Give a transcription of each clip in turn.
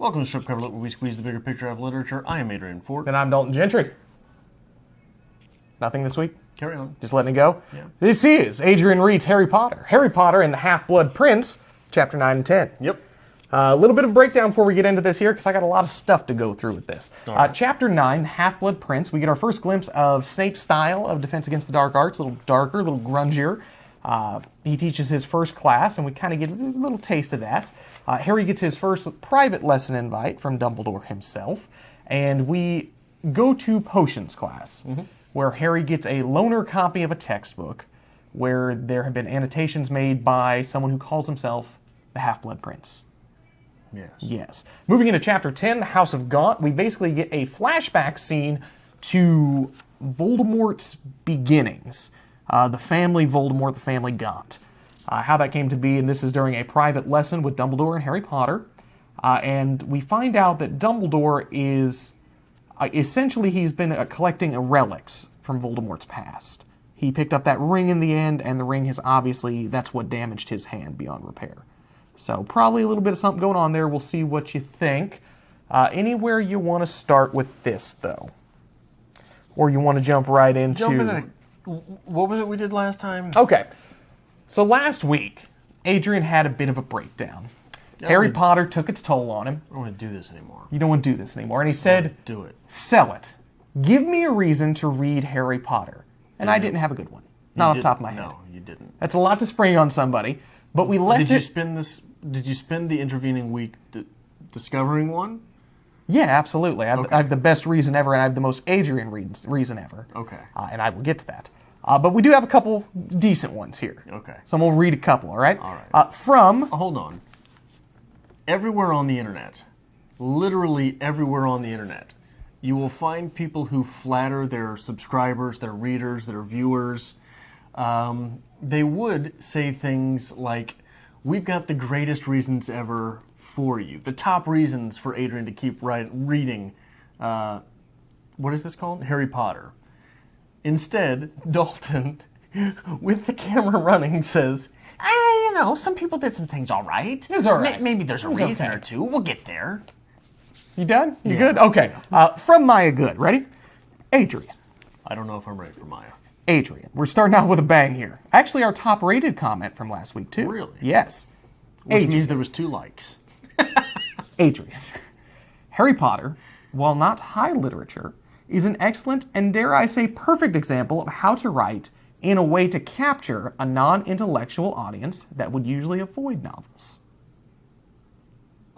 Welcome to Strip Cover Lit, where we squeeze the bigger picture out of literature. I am Adrian Fort. And I'm Dalton Gentry. Nothing this week? Carry on. Just letting it go? Yeah. This is Adrian Reed's Harry Potter. Harry Potter and the Half-Blood Prince, Chapter 9 and 10. Yep. A little bit of breakdown before we get into this here, because I got a lot of stuff to go through with this. Right. Chapter 9, Half-Blood Prince, we get our first glimpse of Snape's style of Defense Against the Dark Arts, a little darker, a little grungier. He teaches his first class, and we kind of get a little taste of that. Harry gets his first private lesson invite from Dumbledore himself, and we go to potions class, where Harry gets a loaner copy of a textbook where there have been annotations made by someone who calls himself the Half-Blood Prince. Yes. Moving into Chapter 10, the House of Gaunt, we basically get a flashback scene to Voldemort's beginnings. The family Voldemort, the family Gaunt. How that came to be, and this is during a private lesson with Dumbledore and Harry Potter. And we find out that Dumbledore is, essentially he's been collecting relics from Voldemort's past. He picked up that ring in the end, and the ring has obviously, that's what damaged his hand beyond repair. So probably a little bit of something going on there. We'll see what you think. Anywhere you want to start with this, though? Or you want to jump right into... What was it we did last time? Okay. So last week, Adrian had a bit of a breakdown. Harry Potter took its toll on him. I don't want to do this anymore. You don't want to do this anymore. And he said, do it. Sell it. Give me a reason to read Harry Potter. And I didn't have a good one. Not off the top of my head. No, you didn't. That's a lot to spring on somebody. But we left Did you spend the intervening week discovering one? Yeah, absolutely. I have the best reason ever, and I have the most Adrian reason ever. Okay. And I will get to that. But we do have a couple decent ones here. Okay. So we'll read a couple, all right? All right. Hold on. Everywhere on the internet, literally everywhere on the internet, you will find people who flatter their subscribers, their readers, their viewers. They would say things like, we've got the greatest reasons ever for you. The top reasons for Adrian to keep reading, what is this called? Harry Potter. Instead, Dalton, with the camera running, says, some people did some things all right. It's all right. Maybe there's a reason or two. We'll get there. You done? You good? Okay. From Maya Good. Ready? Adrian. I don't know if I'm ready for Maya. Adrian. We're starting out with a bang here. Actually, our top-rated comment from last week, too. Really? Yes. Which means there was 2 likes. Adrian. Harry Potter, while not high literature, is an excellent and, dare I say, perfect example of how to write in a way to capture a non-intellectual audience that would usually avoid novels.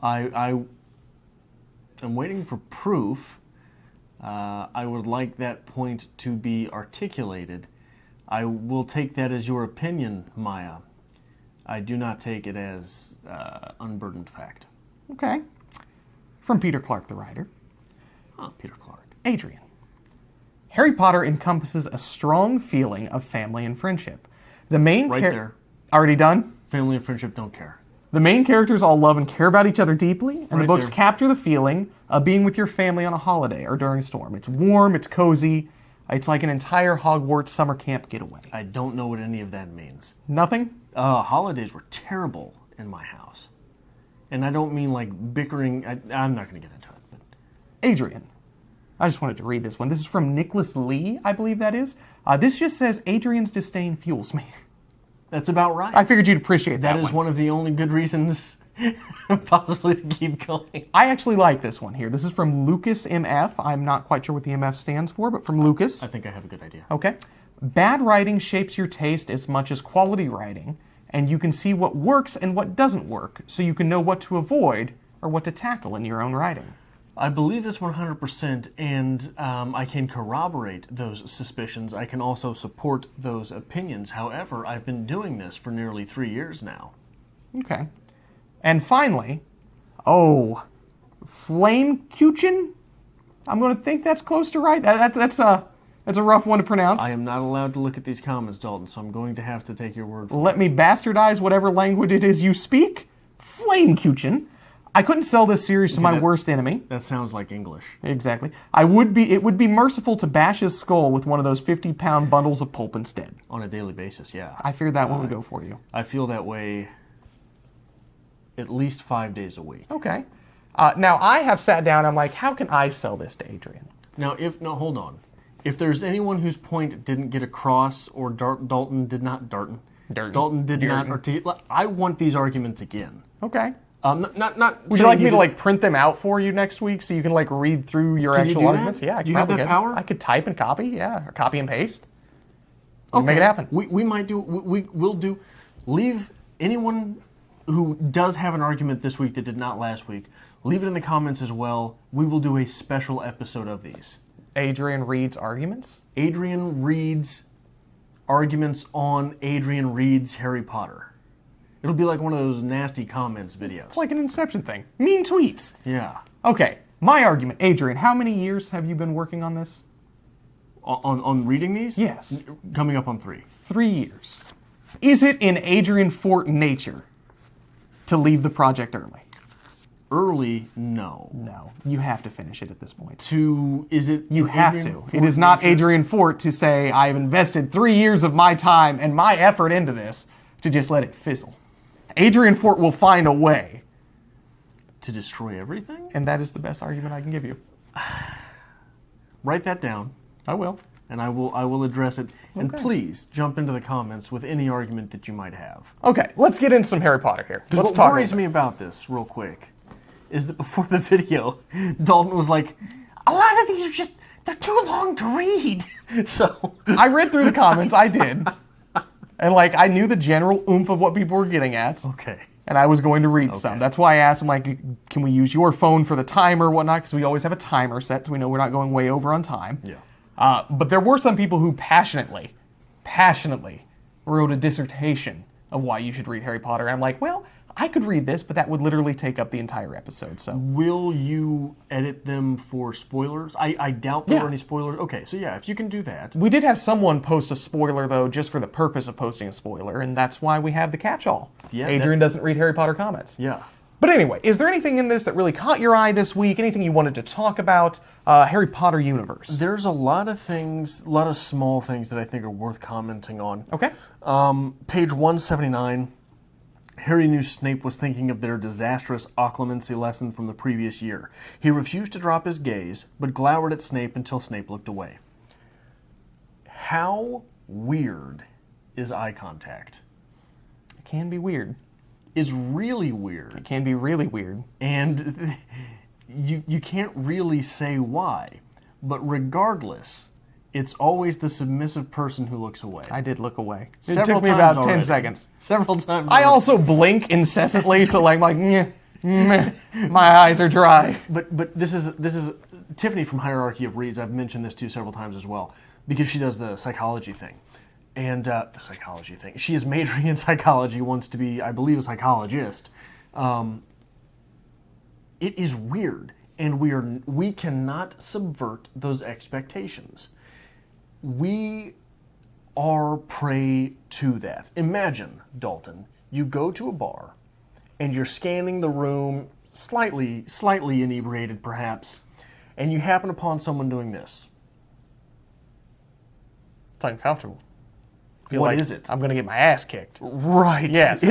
I am waiting for proof. I would like that point to be articulated. I will take that as your opinion, Maya. I do not take it as unburdened fact. Okay. From Peter Clark, the writer. Peter Clark. Adrian. Harry Potter encompasses a strong feeling of family and friendship. The main there. Already done? Family and friendship don't care. The main characters all love and care about each other deeply, and the books there. capture the feeling of being with your family on a holiday or during a storm. It's warm, it's cozy, it's like an entire Hogwarts summer camp getaway. I don't know what any of that means. Nothing? Holidays were terrible in my house. And I don't mean like bickering. I'm not going to get into it. But Adrian. I just wanted to read this one. This is from Nicholas Lee, I believe that is. This just says, Adrian's disdain fuels me. That's about right. I figured you'd appreciate that. That is one of the only good reasons possibly to keep going. I actually like this one here. This is from Lucas MF. I'm not quite sure what the MF stands for, but from Lucas. I think I have a good idea. Okay. Bad writing shapes your taste as much as quality writing, and you can see what works and what doesn't work, so you can know what to avoid or what to tackle in your own writing. I believe this 100%, and I can corroborate those suspicions. I can also support those opinions. However, I've been doing this for nearly 3 years now. Okay. And finally, Flame Kuchen? I'm going to think that's close to right. That's a rough one to pronounce. I am not allowed to look at these comments, Dalton, so I'm going to have to take your word for it. Let me bastardize whatever language it is you speak. Flame Kuchen. I couldn't sell this series to my worst enemy. That sounds like English. Exactly. It would be merciful to bash his skull with one of those 50-pound bundles of pulp instead. On a daily basis, yeah. I figured that one would go for you. I feel that way at least 5 days a week. Okay. Now, I have sat down, I'm like, how can I sell this to Adrian? Now, hold on. If there's anyone whose point didn't get across, or Dalton did not articulate, I want these arguments again. Okay. Not. Would you like me to print them out for you next week so you can read through your actual arguments? That? Yeah, I do you have that power? I could type and copy, or copy and paste. Okay. Make it happen. We might do. We'll do. Leave anyone who does have an argument this week that did not last week. Leave it in the comments as well. We will do a special episode of these. Adrian reads arguments? Adrian reads arguments on Adrian reads Harry Potter. It'll be like one of those nasty comments videos. It's like an Inception thing. Mean tweets. Yeah. Okay, my argument. Adrian, how many years have you been working on this? On reading these? Yes. Coming up on 3. 3 years. Is it in Adrian Fort nature to leave the project early? Early, no. No. You have to finish it at this point. You have to. It is not Adrian Fort to say, I've invested 3 years of my time and my effort into this to just let it fizzle. Adrian Fort will find a way. To destroy everything? And that is the best argument I can give you. Write that down. I will. And I will address it. And Okay. Please jump into the comments with any argument that you might have. Okay, let's get into some Harry Potter here. Because what worries me about this, real quick, is that before the video, Dalton was like, a lot of these they're too long to read. So I read through the comments, I did. And I knew the general oomph of what people were getting at. Okay. And I was going to read some. That's why I asked him, can we use your phone for the timer or whatnot? Because we always have a timer set so we know we're not going way over on time. Yeah. But there were some people who passionately wrote a dissertation of why you should read Harry Potter. And I'm like, well, I could read this, but that would literally take up the entire episode. So, will you edit them for spoilers? I doubt there were any spoilers. Okay, so yeah, if you can do that. We did have someone post a spoiler, though, just for the purpose of posting a spoiler, and that's why we have the catch-all. Yeah, Adrian doesn't read Harry Potter comments. Yeah. But anyway, is there anything in this that really caught your eye this week? Anything you wanted to talk about? Harry Potter universe. There's a lot of things, a lot of small things that I think are worth commenting on. Okay. Page 179. Harry knew Snape was thinking of their disastrous occlumency lesson from the previous year. He refused to drop his gaze, but glowered at Snape until Snape looked away. How weird is eye contact? It can be weird. It's really weird. It can be really weird. And you can't really say why. But regardless, it's always the submissive person who looks away. I did look away. It Several took me times about already. 10 seconds. Several times I already. also blink incessantly, so meh, my eyes are dry. But this is Tiffany from Hierarchy of Reads. I've mentioned this to you several times as well, because she does the psychology thing. And the psychology thing. She is majoring in psychology, wants to be, I believe, a psychologist. It is weird, and we cannot subvert those expectations. We are prey to that. Imagine, Dalton, you go to a bar, and you're scanning the room, slightly inebriated perhaps, and you happen upon someone doing this. It's uncomfortable. What is it? I'm going to get my ass kicked. Right. Yes.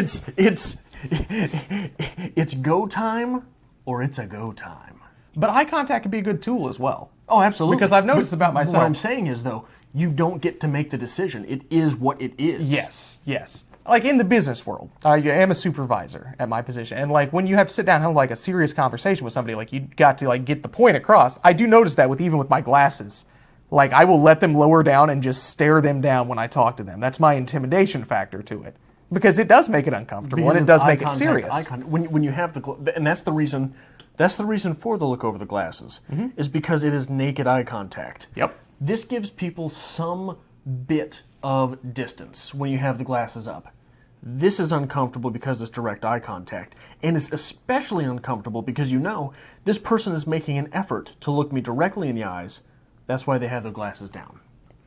It's go time, or it's a go time. But eye contact can be a good tool as well. Oh, absolutely. Because I've noticed about myself. What I'm saying is, though, you don't get to make the decision. It is what it is. Yes. Like in the business world, I am a supervisor at my position. And when you have to sit down and have a serious conversation with somebody, you got to get the point across. I do notice that even with my glasses. I will let them lower down and just stare them down when I talk to them. That's my intimidation factor to it. Because it does make it uncomfortable, and it does make it serious. When you have and that's the reason. That's the reason for the look over the glasses, is because it is naked eye contact. Yep. This gives people some bit of distance when you have the glasses up. This is uncomfortable because it's direct eye contact, and it's especially uncomfortable because this person is making an effort to look me directly in the eyes. That's why they have their glasses down.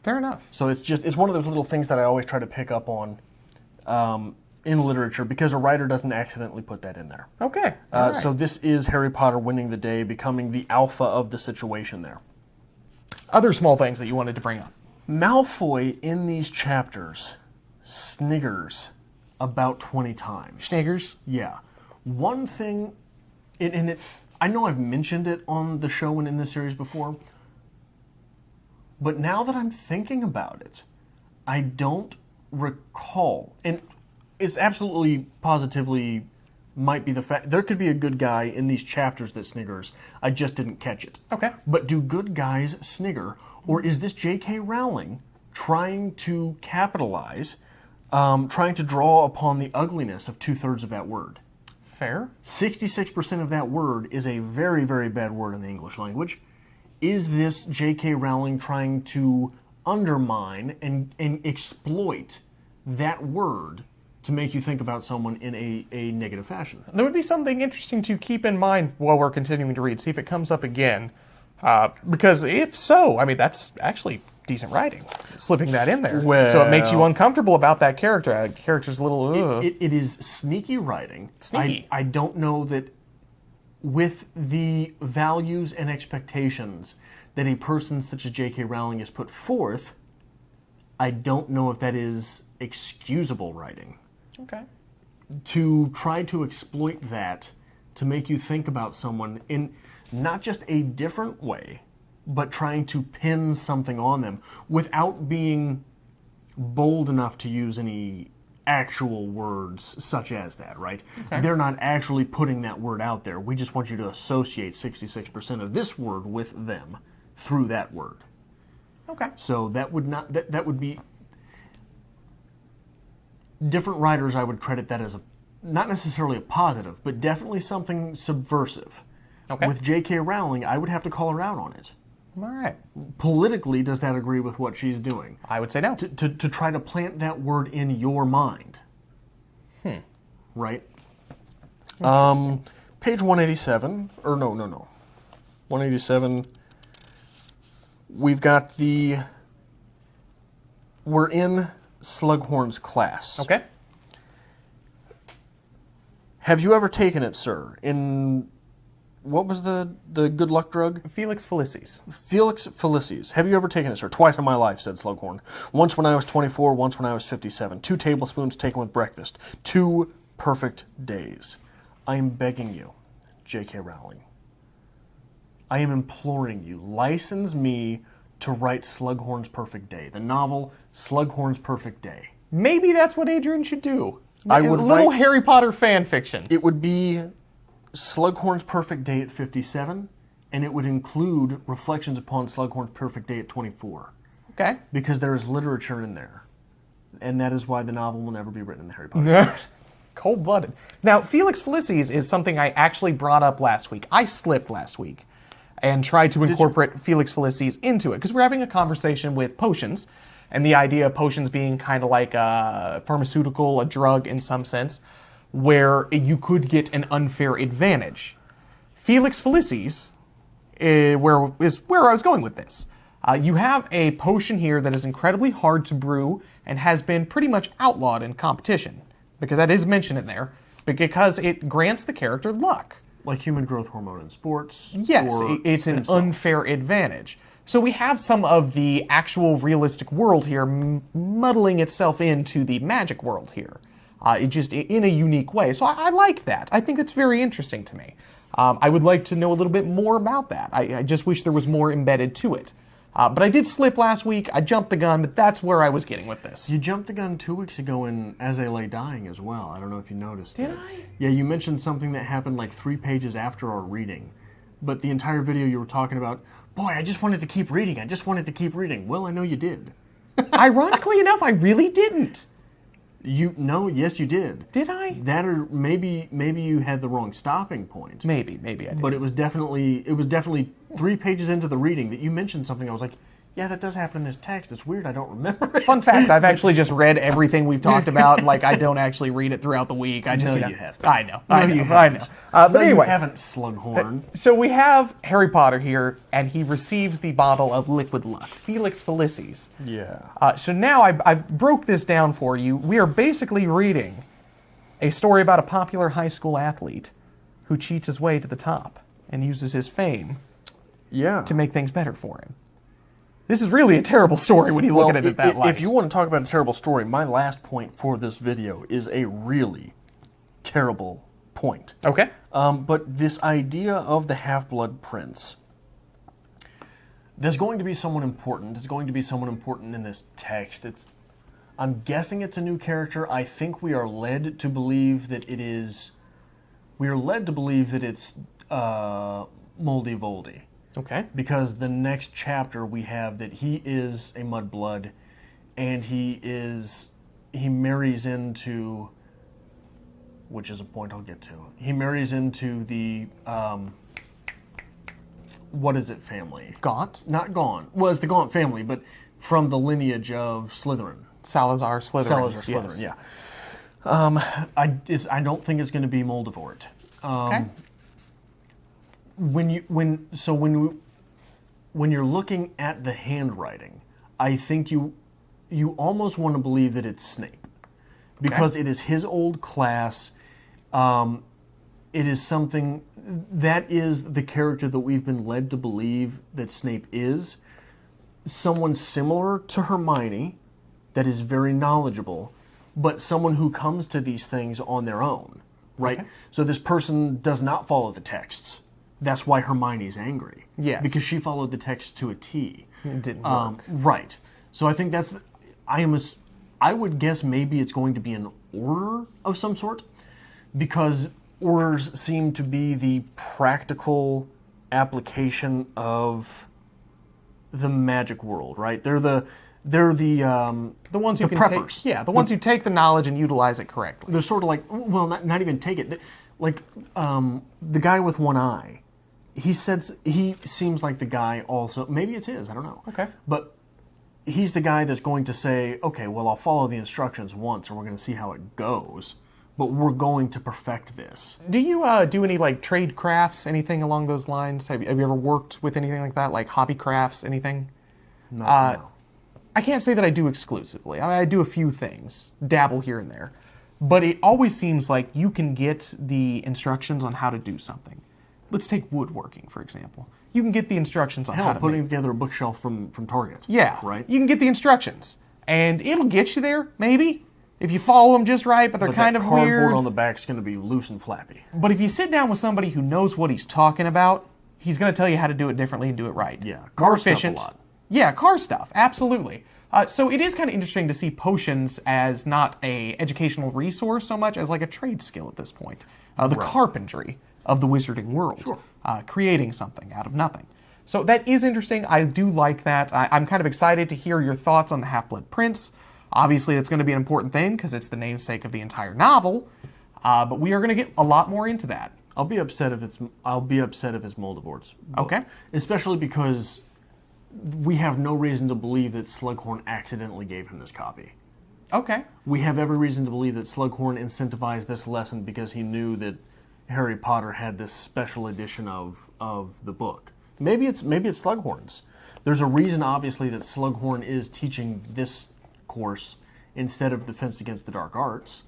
Fair enough. So it's one of those little things that I always try to pick up on in literature, because a writer doesn't accidentally put that in there. Okay. All right. So this is Harry Potter winning the day, becoming the alpha of the situation there. Other small things that you wanted to bring up. Malfoy in these chapters sniggers about 20 times. Sniggers? Yeah. One thing, and I know I've mentioned it on the show and in this series before, but now that I'm thinking about it, I don't recall, and it's absolutely positively might be the fact there could be a good guy in these chapters that sniggers. I just didn't catch it. Okay. But do good guys snigger, or is this J.K. Rowling trying to capitalize, trying to draw upon the ugliness of 2/3 of that word? Fair. 66% of that word is a very, very bad word in the English language. Is this J.K. Rowling trying to undermine and exploit that word to make you think about someone in a negative fashion? There would be something interesting to keep in mind while we're continuing to read, see if it comes up again. Because if so, I mean, that's actually decent writing, slipping that in there. So it makes you uncomfortable about that character. That character's a little... It is sneaky writing. Sneaky. I don't know that with the values and expectations that a person such as J.K. Rowling has put forth, I don't know if that is excusable writing. Okay. To try to exploit that to make you think about someone in not just a different way, but trying to pin something on them without being bold enough to use any actual words such as that, right? Okay. They're not actually putting that word out there. We just want you to associate 66% of this word with them through that word. Okay. So that would not that would be different writers. I would credit that as not necessarily a positive, but definitely something subversive. Okay. With J.K. Rowling, I would have to call her out on it. All right. Politically, does that agree with what she's doing? I would say no. To try to plant that word in your mind. Right? Page 187, or no. 187, we've got we're in Slughorn's class. Okay. Have you ever taken it, sir? In, what was the good luck drug? Felix Felicis. Felix Felicis. Have you ever taken it, sir? Twice in my life, said Slughorn. Once when I was 24, once when I was 57. 2 tablespoons taken with breakfast. 2 perfect days. I am begging you, J.K. Rowling. I am imploring you, license me to write Slughorn's Perfect Day. The novel, Slughorn's Perfect Day. Maybe that's what Adrian should do. I would little write, Harry Potter fan fiction. It would be Slughorn's Perfect Day at 57, and it would include reflections upon Slughorn's Perfect Day at 24. Okay. Because there is literature in there. And that is why the novel will never be written in the Harry Potter universe. Cold-blooded. Now, Felix Felicis is something I actually brought up last week. I slipped last week and tried to incorporate Felix Felicis into it because we're having a conversation with potions and the idea of potions being kind of like a pharmaceutical, a drug in some sense, where you could get an unfair advantage. Felix Felicis is where I was going with this. You have a potion here that is incredibly hard to brew and has been pretty much outlawed in competition, because that is mentioned in there, because it grants the character luck. Like human growth hormone in sports? Yes, it's an unfair advantage. So we have some of the actual realistic world here muddling itself into the magic world here, just in a unique way. So I like that. I think it's very interesting to me. I would like to know a little bit more about that. I just wish there was more embedded to it. But I did slip last week. I jumped the gun, but that's where I was getting with this. You jumped the gun 2 weeks ago in As I Lay Dying as well. I don't know if you noticed. Did I? Yeah, you mentioned something that happened like 3 pages after our reading. But the entire video you were talking about, boy, I just wanted to keep reading. I just wanted to keep reading. Well, I know you did. Ironically enough, I really didn't. Yes, you did. Did I? That, or maybe you had the wrong stopping point. Maybe I did. But it was definitely 3 pages into the reading that you mentioned something. I was like, yeah, that does happen in this text. It's weird. I don't remember it. Fun fact, I've actually just read everything we've talked about. Like, I don't actually read it throughout the week. I just, No, you haven't. I know. No, you haven't. But anyway. You haven't, Slughorn. So we have Harry Potter here, and he receives the bottle of liquid luck, Felix Felicis. Yeah. So now I broke this down for you. We are basically reading a story about a popular high school athlete who cheats his way to the top and uses his fame to make things better for him. This is really a terrible story when you look at it at that light. If you want to talk about a terrible story, my last point for this video is a really terrible point. Okay. But this idea of the Half-Blood Prince, there's going to be someone important. There's going to be someone important in this text. I'm guessing it's a new character. I think we are led to believe that it is. We are led to believe that it's Moldy Voldy. Okay. Because the next chapter we have that he is a mudblood, and he marries into, which is a point I'll get to. He marries into the what is it family? Gaunt? Not Gaunt. Well, it's the Gaunt family, but from the lineage of Slytherin. Salazar Slytherin. Salazar Slytherin, yeah. I don't think it's going to be Moldavort. Okay. When you're looking at the handwriting, I think you almost want to believe that it's Snape, because it is his old class. It is something that is the character that we've been led to believe that Snape is. Someone similar to Hermione, that is very knowledgeable, but someone who comes to these things on their own, right? Okay. So this person does not follow the texts. That's why Hermione's angry. Yes. Because she followed the text to a T. It didn't work. Right. So I think that's... I would guess maybe it's going to be an order of some sort, because orders seem to be the practical application of the magic world, right? They're the ones who the can preppers. The ones who take the knowledge and utilize it correctly. They're sort of like, well, not even take it. Like the guy with one eye. He seems like the guy also. Maybe it's his. I don't know. Okay. But he's the guy that's going to say, okay, well, I'll follow the instructions once, and we're going to see how it goes. But we're going to perfect this. Do you do any like trade crafts, anything along those lines? Have you ever worked with anything like that, like hobby crafts, anything? No. I can't say that I do exclusively. I do a few things, dabble here and there. But it always seems like you can get the instructions on how to do something. Let's take woodworking, for example. You can get the instructions on how to putting together a bookshelf from Target. Yeah. Right? You can get the instructions. And it'll get you there, maybe, if you follow them just right, but they're kind of weird. The cardboard on the back's going to be loose and flappy. But if you sit down with somebody who knows what he's talking about, he's going to tell you how to do it differently and do it right. Yeah. More efficient. Stuff a lot. Yeah, car stuff. Absolutely. So it is kind of interesting to see potions as not a educational resource so much as like a trade skill at this point. The carpentry of the wizarding world. Sure. Creating something out of nothing. So that is interesting. I do like that. I'm kind of excited to hear your thoughts on the Half-Blood Prince. Obviously, it's going to be an important thing because it's the namesake of the entire novel. But we are going to get a lot more into that. I'll be upset if it's Moldavort's book. Okay. Especially because we have no reason to believe that Slughorn accidentally gave him this copy. Okay. We have every reason to believe that Slughorn incentivized this lesson because he knew that Harry Potter had this special edition of the book. Maybe it's Slughorn's. There's a reason, obviously, that Slughorn is teaching this course instead of Defense Against the Dark Arts.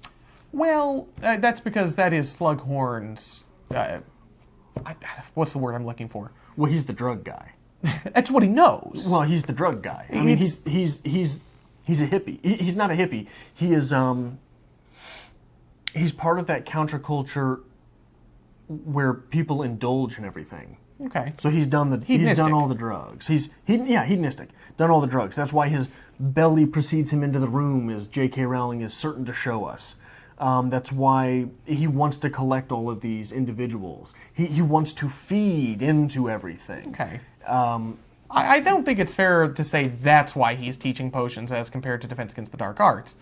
Well, that's because that is Slughorn's... what's the word I'm looking for? Well, he's the drug guy. That's what he knows. Well, he's the drug guy. I mean, he's a hippie. He's not a hippie. He is he's part of that counterculture where people indulge in everything. Okay. So he's done all the drugs. Hedonistic. Done all the drugs. That's why his belly precedes him into the room, as J.K. Rowling is certain to show us. That's why he wants to collect all of these individuals. He wants to feed into everything. Okay. I don't think it's fair to say that's why he's teaching potions as compared to Defense Against the Dark Arts.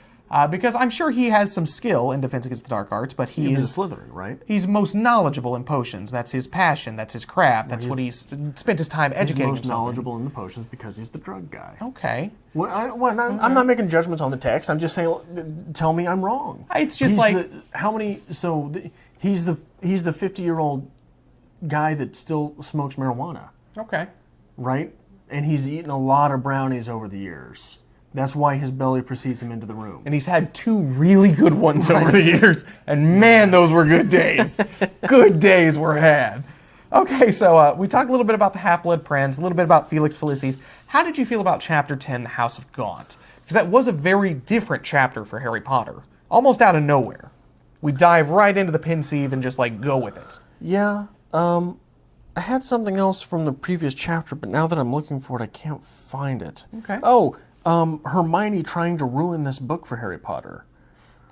Because I'm sure he has some skill in Defense Against the Dark Arts, but he's a Slytherin, right? He's most knowledgeable in potions. That's his passion. That's his craft. That's what he's spent his time educating himself. He's most knowledgeable in the potions because he's the drug guy. Okay. I'm not making judgments on the text. I'm just saying, tell me I'm wrong. It's just he's the 50-year-old guy that still smokes marijuana. Okay. Right? And he's eaten a lot of brownies over the years. That's why his belly precedes him into the room. And he's had 2 really good ones over the years. And man, those were good days. Good days were had. Okay, so we talked a little bit about the Half-Blood Prince, a little bit about Felix Felicis. How did you feel about Chapter 10, The House of Gaunt? Because that was a very different chapter for Harry Potter. Almost out of nowhere. We dive right into the pensieve and just like go with it. Yeah. I had something else from the previous chapter, but now that I'm looking for it, I can't find it. Okay. Oh, Hermione trying to ruin this book for Harry Potter.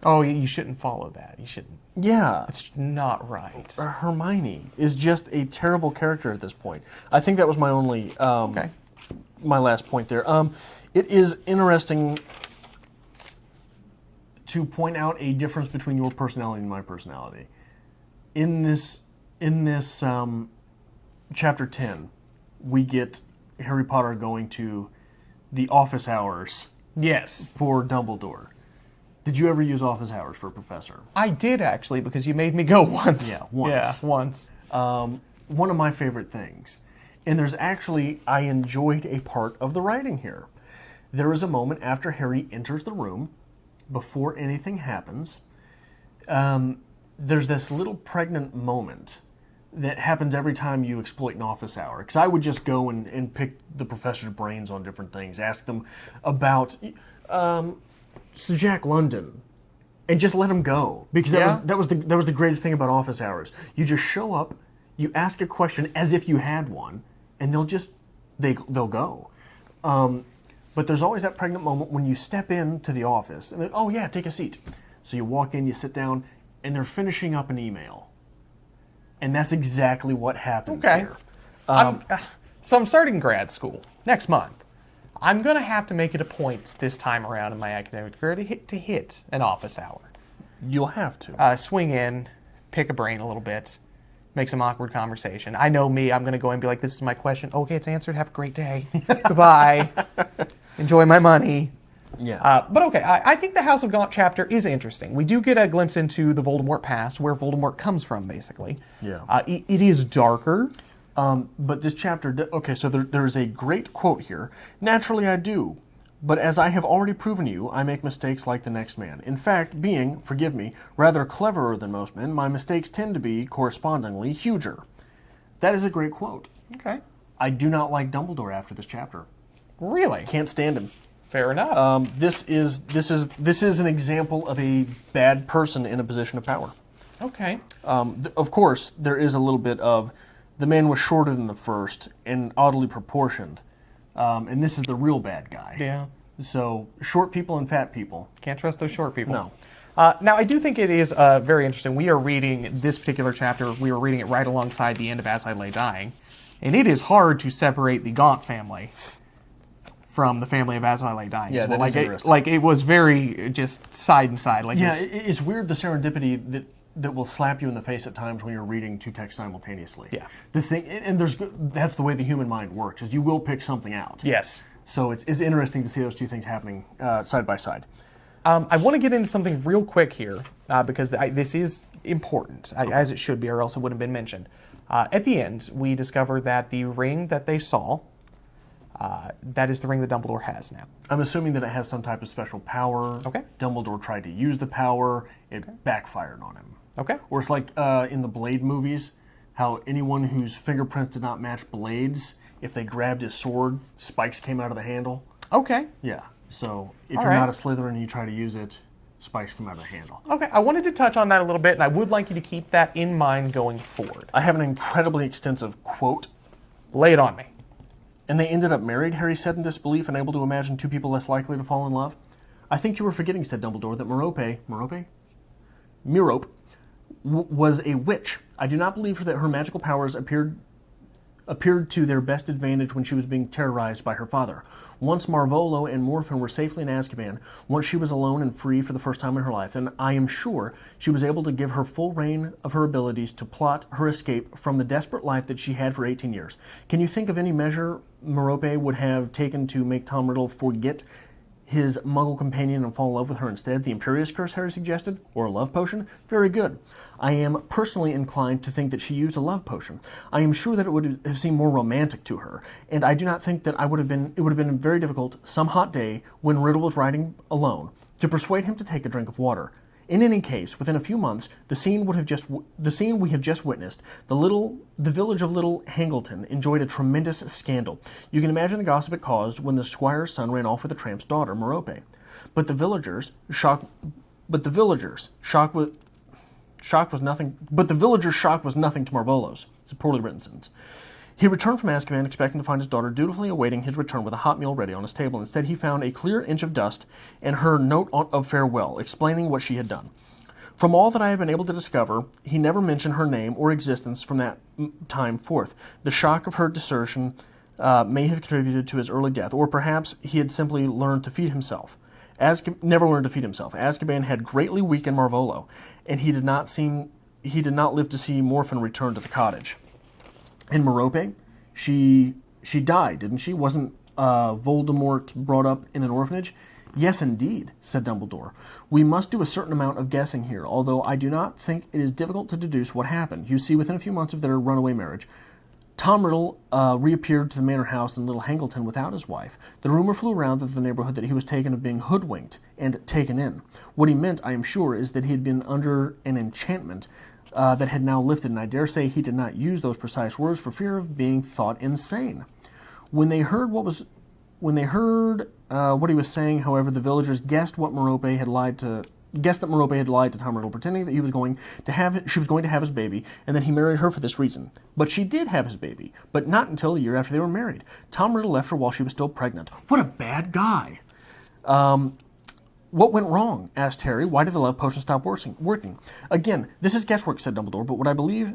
Oh, you shouldn't follow that. You shouldn't. Yeah. It's not right. Hermione is just a terrible character at this point. I think that was my only, my last point there. It is interesting to point out a difference between your personality and my personality. In this chapter 10, we get Harry Potter going to the office hours. Yes. For Dumbledore. Did you ever use office hours for a professor? I did, actually, because you made me go once. Yeah, once. Yeah, once. One of my favorite things. And there's actually, I enjoyed a part of the writing here. There is a moment after Harry enters the room, before anything happens, there's this little pregnant moment that happens every time you exploit an office hour. Because I would just go and pick the professor's brains on different things, ask them about Sir Jack London, and just let them go. Because that was the greatest thing about office hours. You just show up, you ask a question as if you had one, and they'll go. But there's always that pregnant moment when you step into the office and oh yeah, take a seat. So you walk in, you sit down, and they're finishing up an email. And that's exactly what happens here. So I'm starting grad school next month. I'm going to have to make it a point this time around in my academic career to hit an office hour. You'll have to. Swing in, pick a brain a little bit, make some awkward conversation. I know me, I'm going to go and be like, this is my question. Okay, it's answered. Have a great day. Goodbye. Enjoy my money. Yeah. But okay, I think the House of Gaunt chapter is interesting. We do get a glimpse into the Voldemort past, where Voldemort comes from, basically. Yeah. It is darker. But this chapter, okay, so there's a great quote here. Naturally I do, but as I have already proven you, I make mistakes like the next man. In fact, being, forgive me, rather cleverer than most men, my mistakes tend to be, correspondingly, huger. That is a great quote. Okay. I do not like Dumbledore after this chapter. Really? Can't stand him. Fair enough. This is an example of a bad person in a position of power. Okay. Of course, there is a little bit of the man was shorter than the first and oddly proportioned, and this is the real bad guy. Yeah. So short people and fat people. Can't trust those short people. No. Now, I do think it is very interesting. We are reading this particular chapter. We were reading it right alongside the end of As I Lay Dying, and it is hard to separate the Gaunt family from the family of As I Lay Dying. Yeah, well. that is interesting. It was very just side and side. Like yeah, it's weird the serendipity that will slap you in the face at times when you're reading two texts simultaneously. Yeah. The thing, and that's the way the human mind works, is you will pick something out. Yes. So it's interesting to see those two things happening side by side. I want to get into something real quick here because this is important, as it should be, or else it wouldn't have been mentioned. At the end, we discover that the ring that they saw, that is the ring that Dumbledore has now. I'm assuming that it has some type of special power. Okay. Dumbledore tried to use the power. It backfired on him. Okay. Or it's like in the Blade movies, how anyone whose fingerprints did not match Blade's, if they grabbed his sword, spikes came out of the handle. Okay. Yeah. So if you're not a Slytherin and you try to use it, spikes come out of the handle. Okay. I wanted to touch on that a little bit, and I would like you to keep that in mind going forward. I have an incredibly extensive quote. Lay it on me. And they ended up married, Harry said in disbelief, unable to imagine two people less likely to fall in love. I think you were forgetting, said Dumbledore, that Merope was a witch. I do not believe that her magical powers appeared to their best advantage when she was being terrorized by her father. Once Marvolo and Morphin were safely in Azkaban, once she was alone and free for the first time in her life, and I am sure she was able to give her full reign of her abilities to plot her escape from the desperate life that she had for 18 years. Can you think of any measure Merope would have taken to make Tom Riddle forget his muggle companion and fall in love with her instead? The Imperious Curse, Harry suggested? Or a love potion? Very good. I am personally inclined to think that she used a love potion. I am sure that it would have seemed more romantic to her, and I do not think that it would have been very difficult some hot day when Riddle was riding alone to persuade him to take a drink of water. In any case, within a few months, the scene we have just witnessed, the village of Little Hangleton enjoyed a tremendous scandal. You can imagine the gossip it caused when the squire's son ran off with the tramp's daughter, Merope. But the villagers, shocked with But the villagers' shock was nothing to Marvolo's. It's a poorly written sentence. He returned from Azkaban, expecting to find his daughter dutifully awaiting his return with a hot meal ready on his table. Instead, he found a clear inch of dust and her note of farewell, explaining what she had done. From all that I have been able to discover, he never mentioned her name or existence from that time forth. The shock of her desertion may have contributed to his early death, or perhaps he had simply learned to feed himself. Never learned to feed himself. Azkaban had greatly weakened Marvolo, and he did not live to see Morphin return to the cottage. And Merope, she died, didn't she? Wasn't Voldemort brought up in an orphanage? Yes, indeed, said Dumbledore. We must do a certain amount of guessing here, although I do not think it is difficult to deduce what happened. You see, within a few months of their runaway marriage, Tom Riddle reappeared to the manor house in Little Hangleton without his wife. The rumor flew around the neighborhood that he was taken of being hoodwinked and taken in. What he meant, I am sure, is that he had been under an enchantment that had now lifted, and I dare say he did not use those precise words for fear of being thought insane. When they heard what he was saying, however, the villagers guessed that Merope had lied to Tom Riddle, pretending that she was going to have his baby, and that he married her for this reason. But she did have his baby, but not until a year after they were married. Tom Riddle left her while she was still pregnant. What a bad guy! What went wrong? Asked Harry. Why did the love potion stop working? Again, this is guesswork, said Dumbledore, but I believe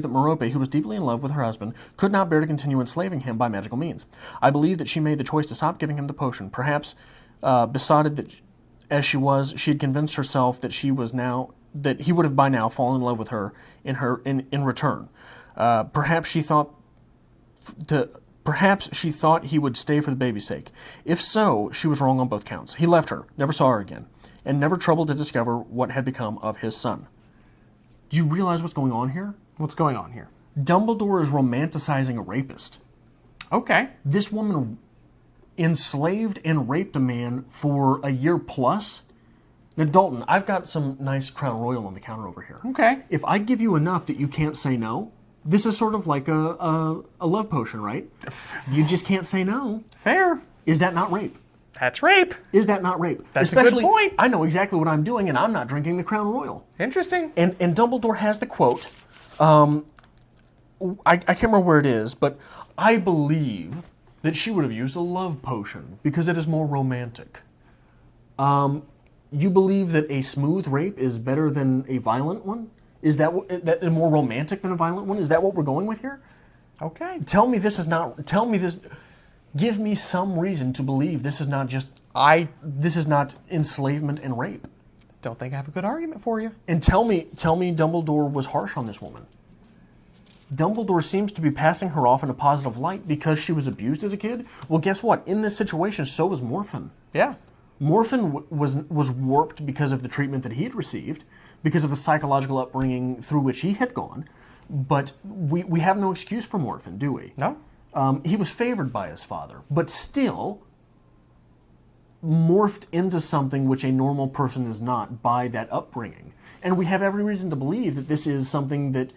that Merope, who was deeply in love with her husband, could not bear to continue enslaving him by magical means. I believe that she made the choice to stop giving him the potion. Perhaps, besotted that as she was, she had convinced herself that he would have by now fallen in love with her in return. Perhaps she thought he would stay for the baby's sake. If so, she was wrong on both counts. He left her, never saw her again, and never troubled to discover what had become of his son. Do you realize what's going on here? What's going on here? Dumbledore is romanticizing a rapist. Okay. This woman enslaved and raped a man for a year plus. Now, Dalton, I've got some nice Crown Royal on the counter over here. Okay. If I give you enough that you can't say no, this is sort of like a love potion, right? You just can't say no. Fair. Is that not rape? That's rape. Is that not rape? That's a good point. I know exactly what I'm doing, and I'm not drinking the Crown Royal. Interesting. And Dumbledore has the quote. I can't remember where it is, but I believe that she would have used a love potion because it is more romantic. You believe that a smooth rape is better than a violent one? Is that more romantic than a violent one? Is that what we're going with here? Okay. Tell me this. Give me some reason to believe this is not just this is not enslavement and rape. Don't think I have a good argument for you. And tell me Dumbledore was harsh on this woman. Dumbledore seems to be passing her off in a positive light because she was abused as a kid. Well, guess what? In this situation, so was Morphin. Yeah. Morphin was warped because of the treatment that he had received, because of the psychological upbringing through which he had gone. But we have no excuse for Morphin, do we? No. He was favored by his father, but still morphed into something which a normal person is not by that upbringing. And we have every reason to believe that this is something that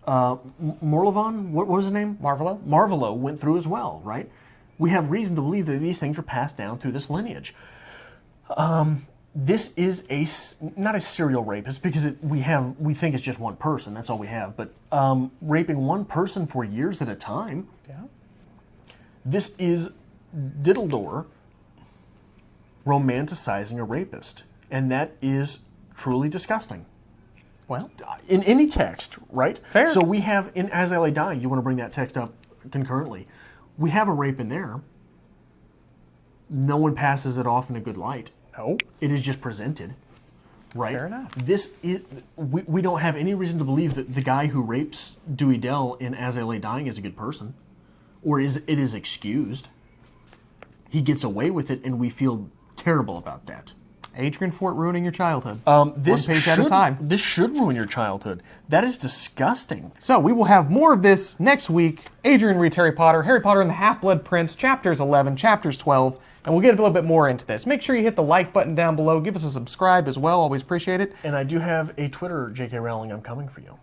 Morlevon, what was his name? Marvolo went through as well, right? We have reason to believe that these things are passed down through this lineage. This is not a serial rapist because we think it's just one person. That's all we have. But raping one person for years at a time. Yeah. This is Diddledore romanticizing a rapist, and that is truly disgusting. Well, in any text, right? Fair. So we have in As I Lay Dying. You want to bring that text up concurrently? We have a rape in there. No one passes it off in a good light. No. It is just presented, right? Fair enough. We don't have any reason to believe that the guy who rapes Dewey Dell in As I Lay Dying is a good person, or it is excused. He gets away with it, and we feel terrible about that. Adrian Fort ruining your childhood. This one page at a time. This should ruin your childhood. That is disgusting. So we will have more of this next week. Adrian reads Harry Potter and the Half-Blood Prince, chapters 11, chapters 12, and we'll get a little bit more into this. Make sure you hit the like button down below. Give us a subscribe as well. Always appreciate it. And I do have a Twitter, J.K. Rowling, I'm coming for you.